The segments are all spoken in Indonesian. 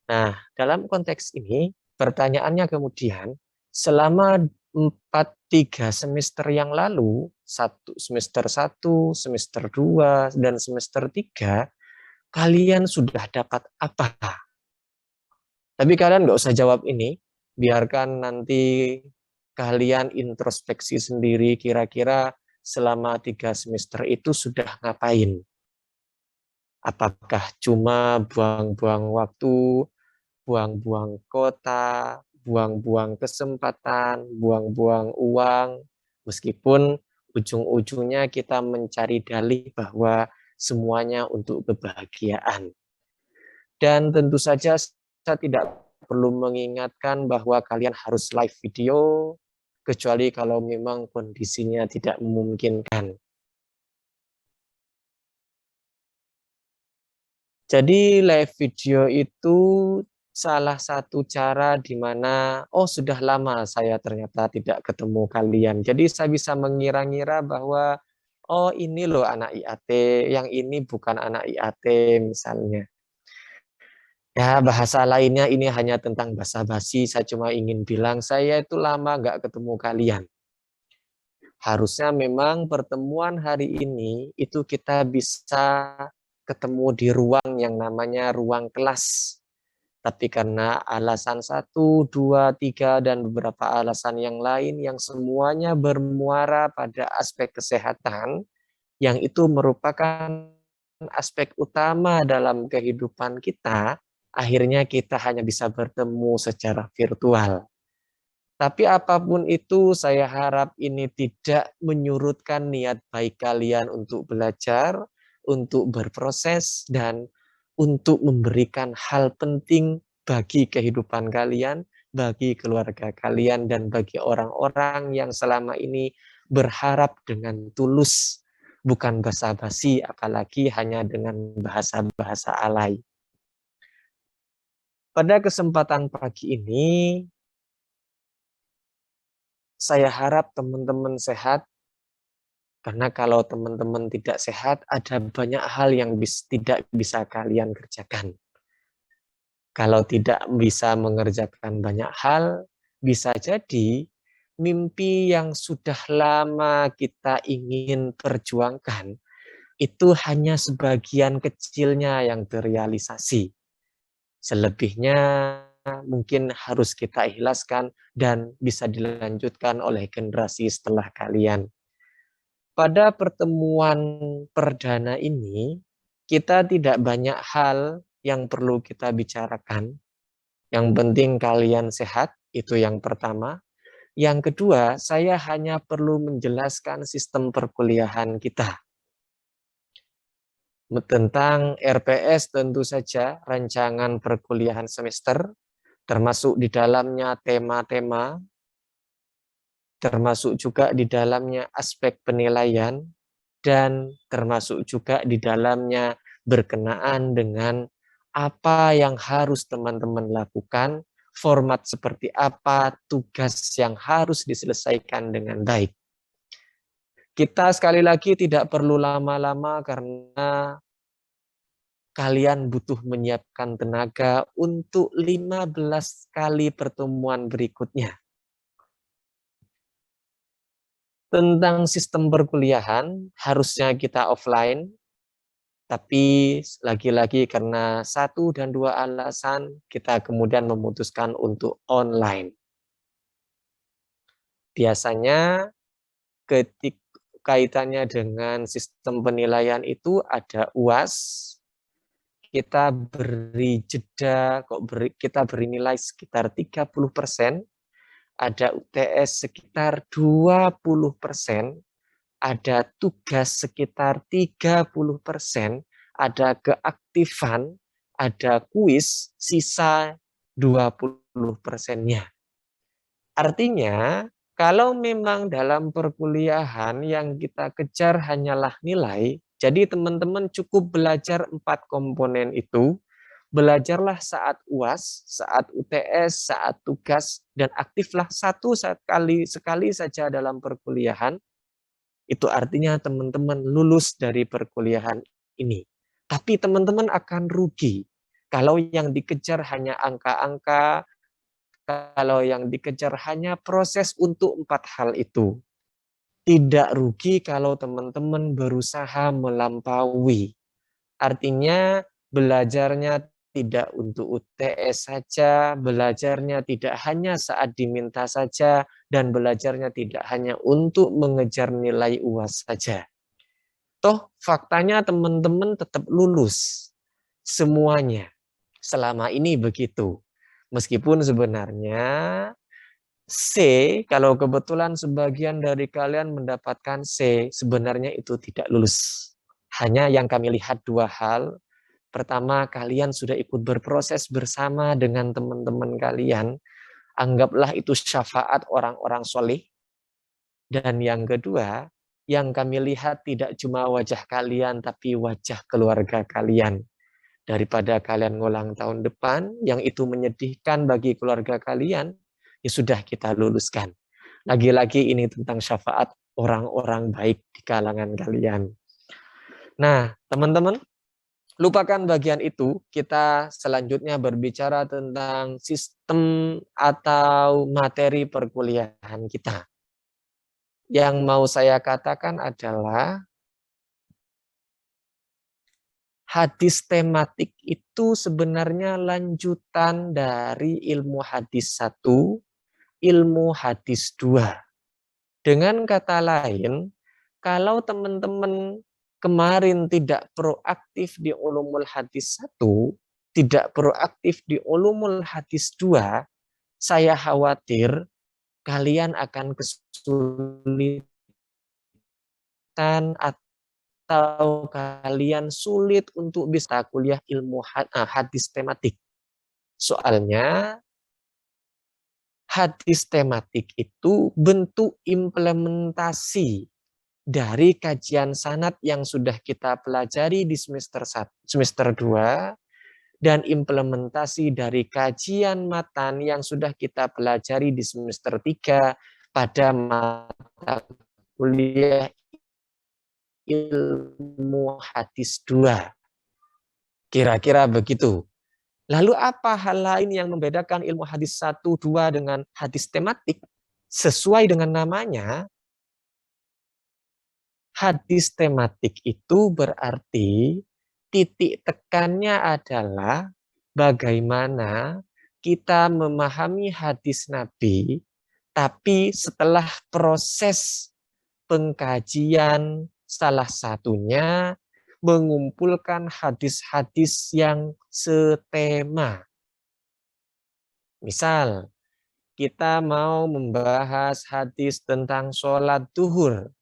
Nah, dalam konteks ini, pertanyaannya kemudian, selama 3 semester yang lalu, semester 1, semester 2, dan semester 3, kalian sudah dapat apa? Tapi kalian nggak usah jawab ini, biarkan nanti kalian introspeksi sendiri kira-kira selama 3 semester itu sudah ngapain. Apakah cuma buang-buang waktu, buang-buang kota, buang-buang kesempatan, buang-buang uang, meskipun ujung-ujungnya kita mencari dalih bahwa semuanya untuk kebahagiaan. Dan tentu saja saya tidak perlu mengingatkan bahwa kalian harus live video, kecuali kalau memang kondisinya tidak memungkinkan. Jadi live video itu salah satu cara di mana, oh sudah lama saya ternyata tidak ketemu kalian. Jadi saya bisa mengira-ngira bahwa, oh ini loh anak IAT, yang ini bukan anak IAT misalnya. Ya, bahasa lainnya ini hanya tentang basa-basi. Saya cuma ingin bilang, saya itu lama nggak ketemu kalian. Harusnya memang pertemuan hari ini itu kita bisa ketemu di ruang yang namanya ruang kelas. Tapi karena alasan 1, 2, 3, dan beberapa alasan yang lain yang semuanya bermuara pada aspek kesehatan, yang itu merupakan aspek utama dalam kehidupan kita, akhirnya kita hanya bisa bertemu secara virtual. Tapi apapun itu, saya harap ini tidak menyurutkan niat baik kalian untuk belajar, untuk berproses, dan untuk memberikan hal penting bagi kehidupan kalian, bagi keluarga kalian, dan bagi orang-orang yang selama ini berharap dengan tulus, bukan basa-basi, apalagi hanya dengan bahasa-bahasa alay. Pada kesempatan pagi ini, saya harap teman-teman sehat, karena kalau teman-teman tidak sehat, ada banyak hal yang tidak bisa kalian kerjakan. Kalau tidak bisa mengerjakan banyak hal, bisa jadi mimpi yang sudah lama kita ingin perjuangkan, itu hanya sebagian kecilnya yang terrealisasi. Selebihnya mungkin harus kita ikhlaskan dan bisa dilanjutkan oleh generasi setelah kalian. Pada pertemuan perdana ini, kita tidak banyak hal yang perlu kita bicarakan. Yang penting kalian sehat, itu yang pertama. Yang kedua, saya hanya perlu menjelaskan sistem perkuliahan kita. Tentang RPS tentu saja, rancangan perkuliahan semester, termasuk di dalamnya tema-tema, termasuk juga di dalamnya aspek penilaian, dan termasuk juga di dalamnya berkenaan dengan apa yang harus teman-teman lakukan, format seperti apa, tugas yang harus diselesaikan dengan baik. Kita sekali lagi tidak perlu lama-lama karena kalian butuh menyiapkan tenaga untuk 15 kali pertemuan berikutnya. Tentang sistem perkuliahan, harusnya kita offline, tapi lagi-lagi karena 1 dan 2 alasan, kita kemudian memutuskan untuk online. Biasanya kaitannya dengan sistem penilaian itu ada UAS, kita beri jeda, kita beri nilai sekitar 30%, ada UTS sekitar 20%, ada tugas sekitar 30%, ada keaktifan, ada kuis, sisa 20%-nya. Artinya, kalau memang dalam perkuliahan yang kita kejar hanyalah nilai, jadi teman-teman cukup belajar 4 komponen itu, belajarlah saat UAS, saat UTS, saat tugas, dan aktiflah sekali saja dalam perkuliahan. Itu artinya teman-teman lulus dari perkuliahan ini. Tapi teman-teman akan rugi. Kalau yang dikejar hanya angka-angka, kalau yang dikejar hanya proses untuk 4 hal itu, tidak rugi kalau teman-teman berusaha melampaui. Artinya belajarnya tidak untuk UTS saja, belajarnya tidak hanya saat diminta saja, dan belajarnya tidak hanya untuk mengejar nilai UAS saja. Toh faktanya teman-teman tetap lulus semuanya. Selama ini begitu. Meskipun sebenarnya C, kalau kebetulan sebagian dari kalian mendapatkan C, sebenarnya itu tidak lulus. Hanya yang kami lihat 2 hal. Pertama, kalian sudah ikut berproses bersama dengan teman-teman kalian. Anggaplah itu syafaat orang-orang soleh. Dan yang kedua, yang kami lihat tidak cuma wajah kalian, tapi wajah keluarga kalian. Daripada kalian ngulang tahun depan, yang itu menyedihkan bagi keluarga kalian, ya sudah kita luluskan. Lagi-lagi ini tentang syafaat orang-orang baik di kalangan kalian. Nah, teman-teman, lupakan bagian itu, kita selanjutnya berbicara tentang sistem atau materi perkuliahan kita. Yang mau saya katakan adalah hadis tematik itu sebenarnya lanjutan dari ilmu hadis 1, ilmu hadis 2. Dengan kata lain, kalau teman-teman kemarin tidak proaktif di ulumul hadis 1, tidak proaktif di ulumul hadis 2, saya khawatir kalian akan kesulitan atau kalian sulit untuk bisa kuliah ilmu hadis tematik. Soalnya hadis tematik itu bentuk implementasi dari kajian sanad yang sudah kita pelajari di semester 1, semester 2, dan implementasi dari kajian matan yang sudah kita pelajari di semester 3 pada mata kuliah ilmu hadis 2. Kira-kira begitu. Lalu apa hal lain yang membedakan ilmu hadis 1, 2 dengan hadis tematik? Sesuai dengan namanya, hadis tematik itu berarti titik tekannya adalah bagaimana kita memahami hadis Nabi, tapi setelah proses pengkajian salah satunya mengumpulkan hadis-hadis yang setema. Misal, kita mau membahas hadis tentang sholat duhur.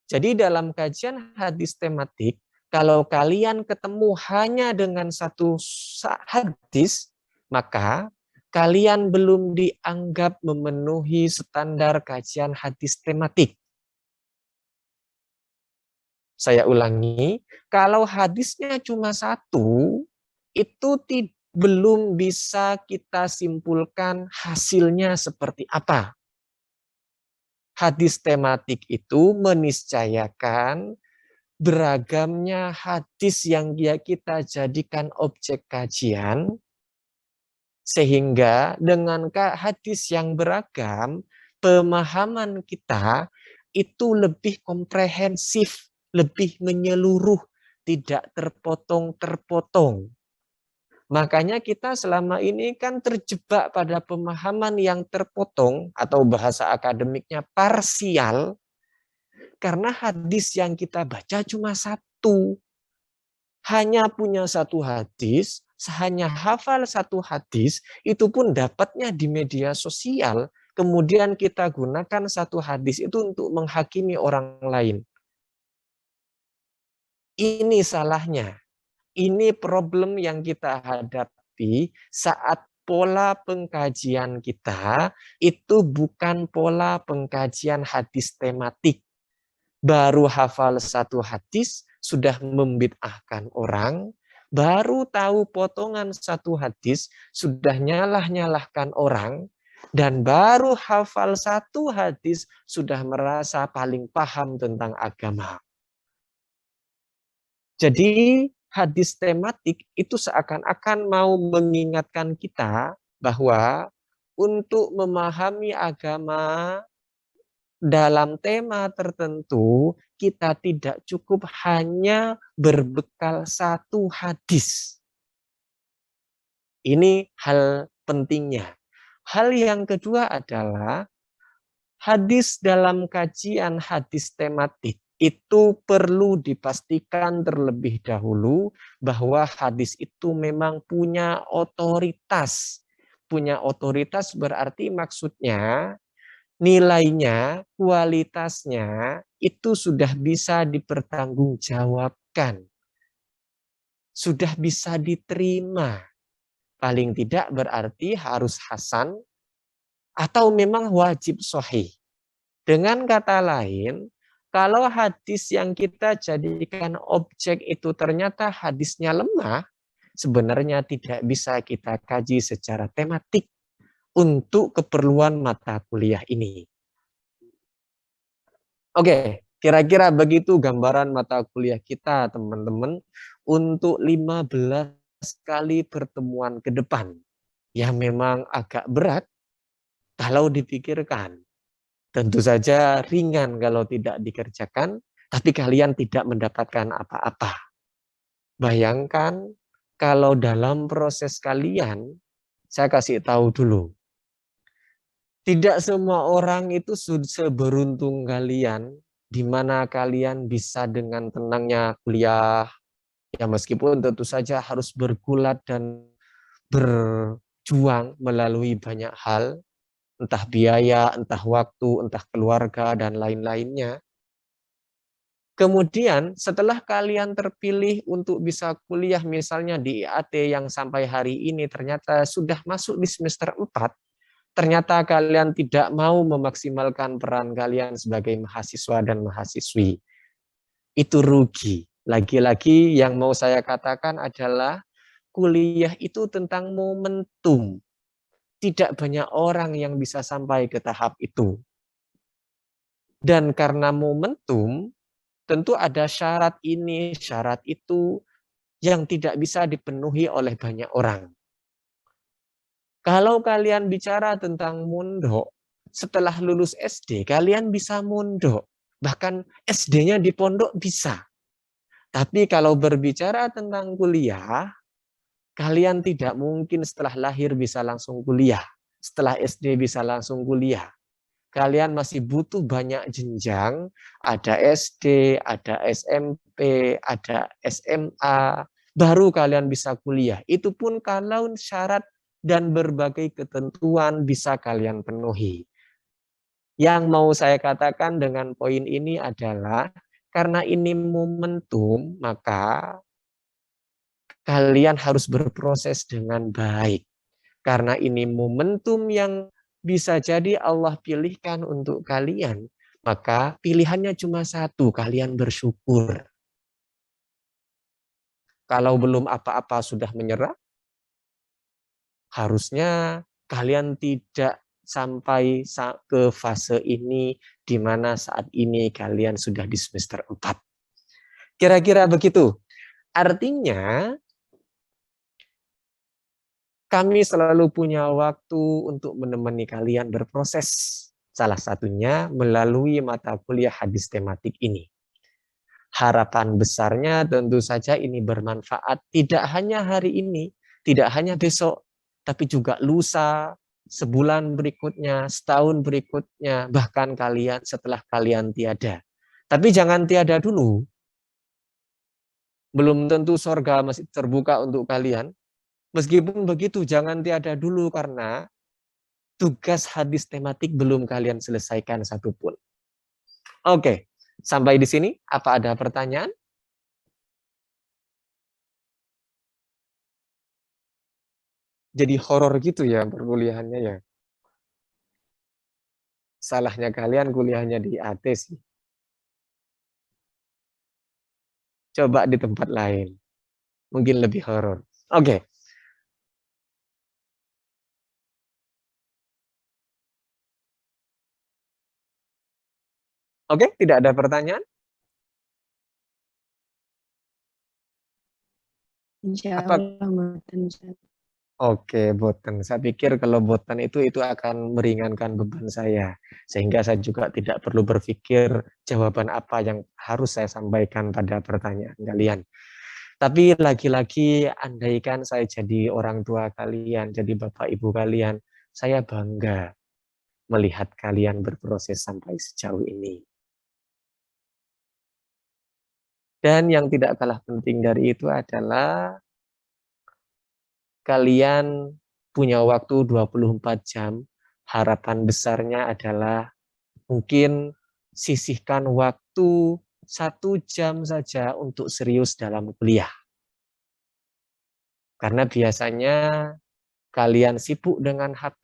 Jadi dalam kajian hadis tematik, kalau kalian ketemu hanya dengan satu hadis, maka kalian belum dianggap memenuhi standar kajian hadis tematik. Saya ulangi, kalau hadisnya cuma satu, itu belum bisa kita simpulkan hasilnya seperti apa. Hadis tematik itu meniscayakan beragamnya hadis yang kita jadikan objek kajian, sehingga dengan hadis yang beragam, pemahaman kita itu lebih komprehensif, lebih menyeluruh, tidak terpotong-terpotong. Makanya kita selama ini kan terjebak pada pemahaman yang terpotong atau bahasa akademiknya parsial, karena hadis yang kita baca cuma satu. Hanya punya satu hadis, hanya hafal satu hadis, itu pun dapatnya di media sosial, kemudian kita gunakan satu hadis itu untuk menghakimi orang lain. Ini salahnya. Ini problem yang kita hadapi saat pola pengkajian kita itu bukan pola pengkajian hadis tematik. Baru hafal satu hadis, sudah membid'ahkan orang, baru tahu potongan satu hadis, sudah nyalah-nyalahkan orang, dan baru hafal satu hadis, sudah merasa paling paham tentang agama. Jadi hadis tematik itu seakan-akan mau mengingatkan kita bahwa untuk memahami agama dalam tema tertentu, kita tidak cukup hanya berbekal satu hadis. Ini hal pentingnya. Hal yang kedua adalah hadis dalam kajian hadis tematik itu perlu dipastikan terlebih dahulu bahwa hadis itu memang punya otoritas. Punya otoritas berarti maksudnya nilainya, kualitasnya itu sudah bisa dipertanggungjawabkan. Sudah bisa diterima. Paling tidak berarti harus hasan atau memang wajib sahih. Dengan kata lain, kalau hadis yang kita jadikan objek itu ternyata hadisnya lemah, sebenarnya tidak bisa kita kaji secara tematik untuk keperluan mata kuliah ini. Oke, kira-kira begitu gambaran mata kuliah kita, teman-teman, untuk 15 kali pertemuan ke depan. Ya memang agak berat kalau dipikirkan. Tentu saja ringan kalau tidak dikerjakan, tapi kalian tidak mendapatkan apa-apa. Bayangkan kalau dalam proses kalian, saya kasih tahu dulu, tidak semua orang itu seberuntung kalian, di mana kalian bisa dengan tenangnya kuliah, ya meskipun tentu saja harus bergulat dan berjuang melalui banyak hal, entah biaya, entah waktu, entah keluarga, dan lain-lainnya. Kemudian setelah kalian terpilih untuk bisa kuliah misalnya di IAT yang sampai hari ini ternyata sudah masuk di semester 4, ternyata kalian tidak mau memaksimalkan peran kalian sebagai mahasiswa dan mahasiswi. Itu rugi. Lagi-lagi yang mau saya katakan adalah kuliah itu tentang momentum. Tidak banyak orang yang bisa sampai ke tahap itu. Dan karena momentum, tentu ada syarat ini, syarat itu yang tidak bisa dipenuhi oleh banyak orang. Kalau kalian bicara tentang mondok, setelah lulus SD, kalian bisa mondok. Bahkan SD-nya di pondok bisa. Tapi kalau berbicara tentang kuliah, kalian tidak mungkin setelah lahir bisa langsung kuliah. Setelah SD bisa langsung kuliah. Kalian masih butuh banyak jenjang, ada SD, ada SMP, ada SMA, baru kalian bisa kuliah. Itu pun kalau syarat dan berbagai ketentuan bisa kalian penuhi. Yang mau saya katakan dengan poin ini adalah, karena ini momentum, maka kalian harus berproses dengan baik. Karena ini momentum yang bisa jadi Allah pilihkan untuk kalian, maka pilihannya cuma satu, kalian bersyukur. Kalau belum apa-apa sudah menyerah, harusnya kalian tidak sampai ke fase ini di mana saat ini kalian sudah di semester 4. Kira-kira begitu. Artinya kami selalu punya waktu untuk menemani kalian berproses. Salah satunya melalui mata kuliah hadis tematik ini. Harapan besarnya tentu saja ini bermanfaat tidak hanya hari ini, tidak hanya besok, tapi juga lusa, sebulan berikutnya, setahun berikutnya, bahkan kalian setelah kalian tiada. Tapi jangan tiada dulu. Belum tentu sorga masih terbuka untuk kalian. Meskipun begitu, jangan tiada dulu karena tugas hadis tematik belum kalian selesaikan satupun. Oke, sampai di sini. Apa ada pertanyaan? Jadi horor gitu ya perkuliahannya ya. Salahnya kalian kuliahnya di AT sih. Coba di tempat lain. Mungkin lebih horor. Oke. Oke, tidak ada pertanyaan? Insya Apa? Allah mboten Ustaz. Oke, boten. Saya pikir kalau boten itu akan meringankan beban saya. Sehingga saya juga tidak perlu berpikir jawaban apa yang harus saya sampaikan pada pertanyaan kalian. Tapi lagi-lagi andaikan saya jadi orang tua kalian, jadi bapak ibu kalian, saya bangga melihat kalian berproses sampai sejauh ini. Dan yang tidak kalah penting dari itu adalah kalian punya waktu 24 jam. Harapan besarnya adalah mungkin sisihkan waktu 1 jam saja untuk serius dalam kuliah. Karena biasanya kalian sibuk dengan HP,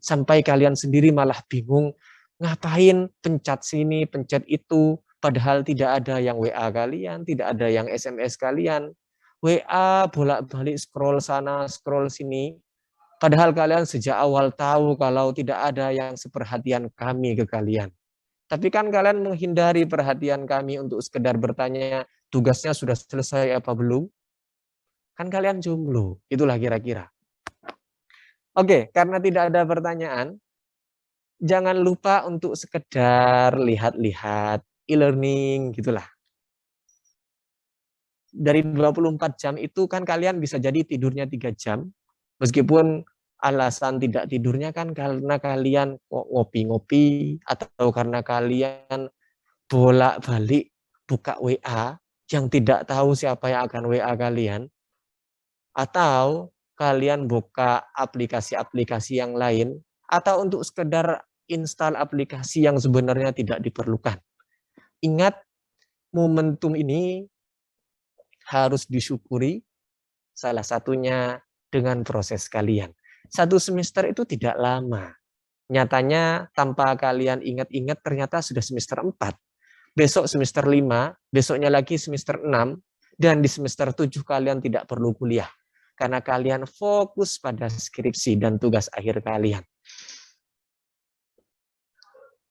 sampai kalian sendiri malah bingung, ngapain pencet sini, pencet itu, padahal tidak ada yang WA kalian, tidak ada yang SMS kalian. WA bolak-balik scroll sana, scroll sini, padahal kalian sejak awal tahu kalau tidak ada yang seperhatian kami ke kalian. Tapi kan kalian menghindari perhatian kami untuk sekedar bertanya, tugasnya sudah selesai apa belum? Kan kalian jomblo, itulah kira-kira. Oke, karena tidak ada pertanyaan, jangan lupa untuk sekedar lihat-lihat e-learning gitulah. Dari 24 jam itu kan kalian bisa jadi tidurnya 3 jam, meskipun alasan tidak tidurnya kan karena kalian ngopi-ngopi, atau karena kalian bolak-balik buka WA yang tidak tahu siapa yang akan WA kalian, atau kalian buka aplikasi-aplikasi yang lain, atau untuk sekedar install aplikasi yang sebenarnya tidak diperlukan. Ingat, momentum ini harus disyukuri, salah satunya dengan proses kalian. 1 semester itu tidak lama. Nyatanya tanpa kalian ingat-ingat ternyata sudah semester 4. Besok semester 5, besoknya lagi semester 6, dan di semester 7 kalian tidak perlu kuliah. Karena kalian fokus pada skripsi dan tugas akhir kalian.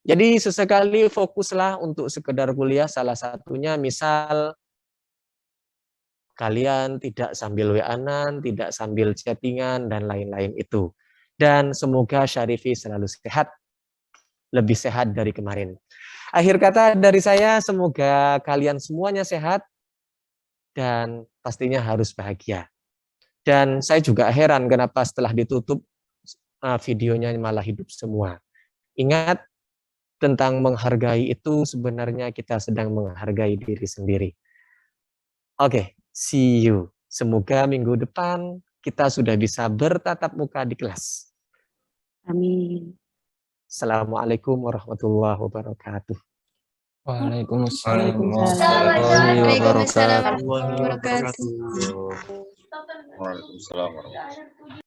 Jadi sesekali fokuslah untuk sekedar kuliah, salah satunya misal kalian tidak sambil WA-an, tidak sambil chattingan, dan lain-lain itu. Dan semoga Syarifi selalu sehat, lebih sehat dari kemarin. Akhir kata dari saya, semoga kalian semuanya sehat, dan pastinya harus bahagia. Dan saya juga heran kenapa setelah ditutup, videonya malah hidup semua. Ingat, tentang menghargai itu sebenarnya kita sedang menghargai diri sendiri. Oke, see you. Semoga minggu depan kita sudah bisa bertatap muka di kelas. Amin. Assalamualaikum warahmatullahi wabarakatuh. Waalaikumsalam Waalaikumsalam warahmatullahi warahmatullahi wabarakatuh. wabarakatuh. Waalaikumsalam warahmatullahi wabarakatuh.